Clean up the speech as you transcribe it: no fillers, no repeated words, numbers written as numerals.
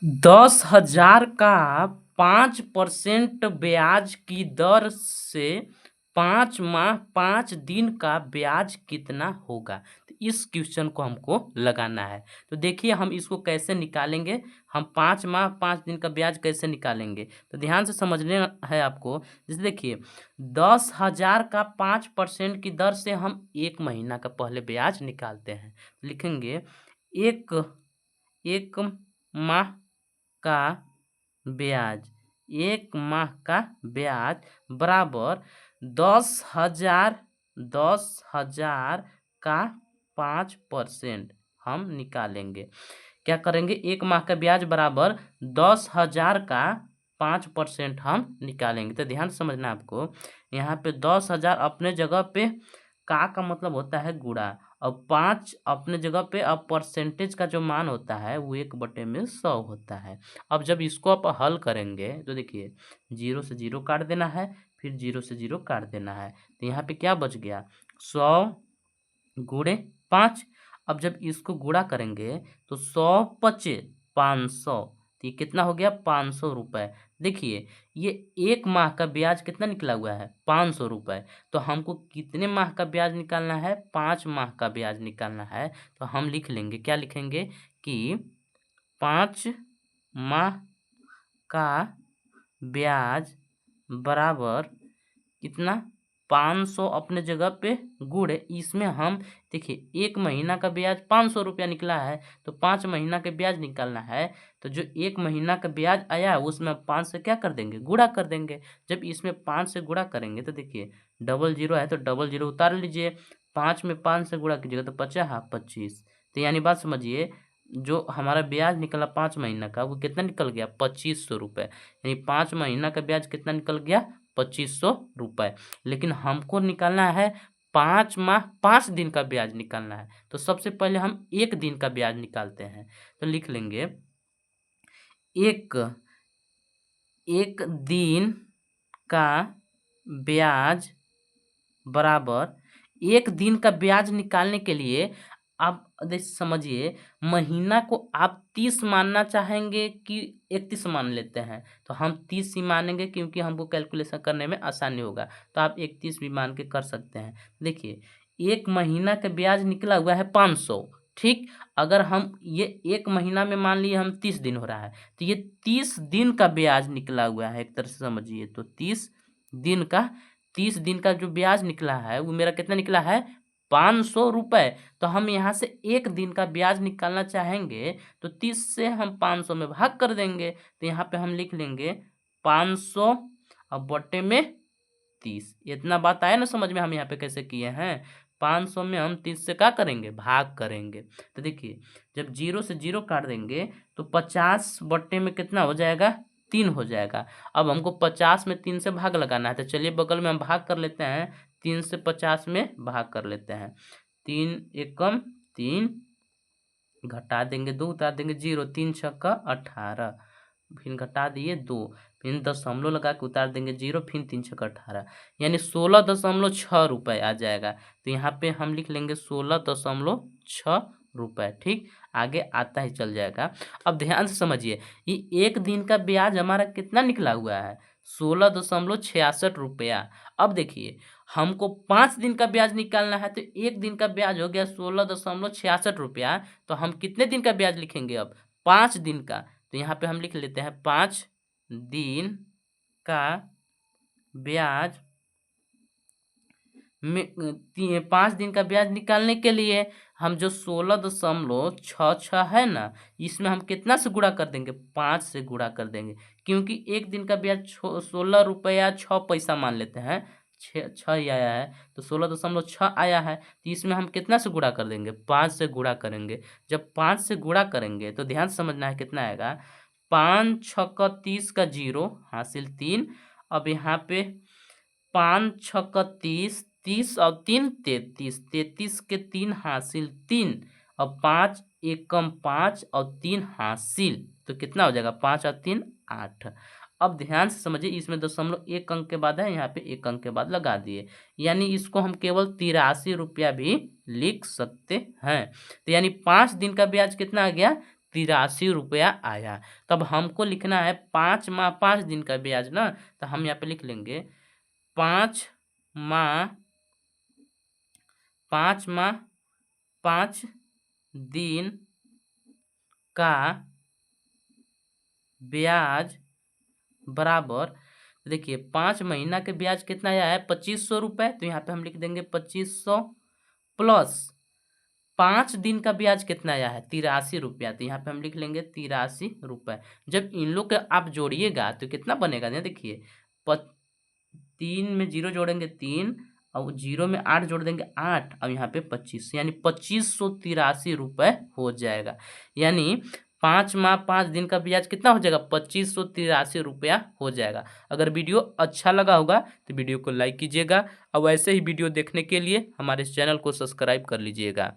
10,000 का 5% ब्याज की दर से 5 माह 5 दिन का ब्याज कितना होगा। तो इस क्वेश्चन को हमको लगाना है। तो देखिए हम इसको कैसे निकालेंगे, हम 5 माह 5 दिन का ब्याज कैसे निकालेंगे, तो ध्यान से समझने है आपको। जैसे देखिए 10,000 का 5% की दर से हम 1 महीना का पहले ब्याज निकालते हैं। लिखेंगे एक माह का ब्याज, 1 माह का ब्याज बराबर 10,000 का 5% हम निकालेंगे। क्या करेंगे, 1 माह का ब्याज बराबर 10,000 का 5% हम निकालेंगे। तो ध्यान से समझना आपको, यहाँ पे 10,000 अपने जगह पे का मतलब होता है गुणा, और 5 अपने जगह पे अब परसेंटेज का जो मान होता है वो 1/100 होता है। अब जब इसको आप हल करेंगे तो देखिए 0 से 0 काट देना है, फिर 0 से 0 काट देना है, तो यहाँ पे क्या बच गया 100 गुणे 5। अब जब इसको गुणा करेंगे तो 100 पचे 500, तो ये कितना हो गया 500 रुपये। देखिए ये 1 माह का ब्याज कितना निकला हुआ है 500 रुपये। तो हमको कितने माह का ब्याज निकालना है, 5 माह का ब्याज निकालना है। तो हम लिख लेंगे, क्या लिखेंगे कि 5 माह का ब्याज बराबर कितना 500 अपने जगह पे गुणे इसमें हम देखिए 1 महीना का ब्याज 500 रुपया निकला है, तो 5 महीना का ब्याज निकालना है। तो जो 1 महीना का ब्याज आया है उसमें 5 से क्या कर देंगे, गुणा कर देंगे। जब इसमें 5 से गुणा करेंगे तो देखिए डबल जीरो है तो डबल जीरो उतार लीजिए, 5 में 5 से गुणा कीजिएगा तो 25। तो यानी बात समझिए, जो हमारा ब्याज निकला 5 महीना का वो कितना निकल गया 2500 रुपये। यानी 5 महीना का ब्याज कितना निकल गया 2500 रुपये। लेकिन हमको निकालना है 5 माह 5 दिन का ब्याज निकालना है। तो सबसे पहले हम 1 दिन का ब्याज निकालते हैं। तो लिख लेंगे एक दिन का ब्याज बराबर 1 दिन का ब्याज निकालने के लिए आप देख समझिए, महीना को आप 30 मानना चाहेंगे कि 31 मान लेते हैं। तो हम 30 ही मानेंगे क्योंकि हमको कैलकुलेशन करने में आसानी होगा। तो आप 31 भी मान के कर सकते हैं। देखिए 1 महीना का ब्याज निकला हुआ है 500, ठीक। अगर हम ये 1 महीना में मान लिए हम 30 दिन हो रहा है, तो ये 30 दिन का ब्याज निकला हुआ है एक तरह से समझिए। तो 30 दिन का जो ब्याज निकला है वो मेरा कितना निकला है 500 रुपये। तो हम यहाँ से 1 दिन का ब्याज निकालना चाहेंगे तो 30 से हम 500 में भाग कर देंगे। तो यहाँ पे हम लिख लेंगे 500 अब बटे में 30। इतना बात आया ना समझ में, हम यहाँ पे कैसे किए हैं। 500 में हम 30 से क्या करेंगे, भाग करेंगे। तो देखिए जब 0 से 0 काट देंगे तो 50 बटे में कितना हो जाएगा 3 हो जाएगा। अब हमको 50 में 3 से भाग लगाना है, तो चलिए बगल में हम भाग कर लेते हैं। 3 से 50 में भाग कर लेते हैं। 3 एकम 3, घटा देंगे 2, उतार देंगे 0, 3 छक्का 18, फिर घटा दिए 2, फिर दशमलव लगा के उतार देंगे 0, फिर 3 छक्का 18, यानी 16.6 रुपये आ जाएगा। तो यहाँ पे हम लिख लेंगे 16.6 रुपये, ठीक। आगे आता ही चल जाएगा। अब ध्यान से समझिए, ये 1 दिन का ब्याज हमारा कितना निकला हुआ है 16.66 रुपया। अब देखिए हमको 5 दिन का ब्याज निकालना है, तो 1 दिन का ब्याज हो गया 16.66 रुपया। तो हम कितने दिन का ब्याज लिखेंगे अब 5 दिन का। तो यहाँ पे हम लिख लेते हैं 5 दिन का ब्याज में 5 दिन का ब्याज निकालने के लिए हम जो 16.66 है ना, इसमें हम कितना से गुणा कर देंगे 5 से गुणा कर देंगे, क्योंकि 1 दिन का ब्याज 16 रुपया 6 पैसा मान लेते हैं, 6 ही आया है। तो 16.6 आया है, तो इसमें हम कितना से गुणा कर देंगे 5 से गुणा करेंगे। जब 5 से गुणा करेंगे तो ध्यान समझना है कितना आएगा, 5 छक्का 30 का 0 हासिल 3। अब यहाँ पे 5 छक्का 30, 30 और 3 33, 33 के 3 हासिल 3, और 5 एकम 5 और 3 हासिल, तो कितना हो जाएगा 5 और 3 8। अब ध्यान से समझिए, इसमें 0.1 अंक के बाद है, यहाँ पे 1 अंक के बाद लगा दिए, यानी इसको हम केवल 83 रुपया भी लिख सकते हैं। तो यानी 5 दिन का ब्याज कितना आ गया ₹83 आया। तब हमको लिखना है 5 माह 5 दिन का ब्याज ना, तो हम यहाँ पे लिख लेंगे 5 माह 5 दिन का ब्याज बराबर, देखिए 5 महीना के ब्याज कितना आया है 2500 रुपये, तो यहाँ पे हम लिख देंगे 2500 प्लस 5 दिन का ब्याज कितना आया है 83 रुपया, तो यहाँ पे हम लिख लेंगे 83 रुपये। जब इन लोग के आप जोड़िएगा तो कितना बनेगा ना, देखिए 3 में 0 जोड़ेंगे 3 और 0 में 8 जोड़ देंगे 8 और यहाँ पे 25, यानी 2583 रुपये हो जाएगा। यानी 5 माह 5 दिन का ब्याज कितना हो जाएगा 2583 रुपया हो जाएगा। अगर वीडियो अच्छा लगा होगा तो वीडियो को लाइक कीजिएगा और वैसे ही वीडियो देखने के लिए हमारे चैनल को सब्सक्राइब कर लीजिएगा।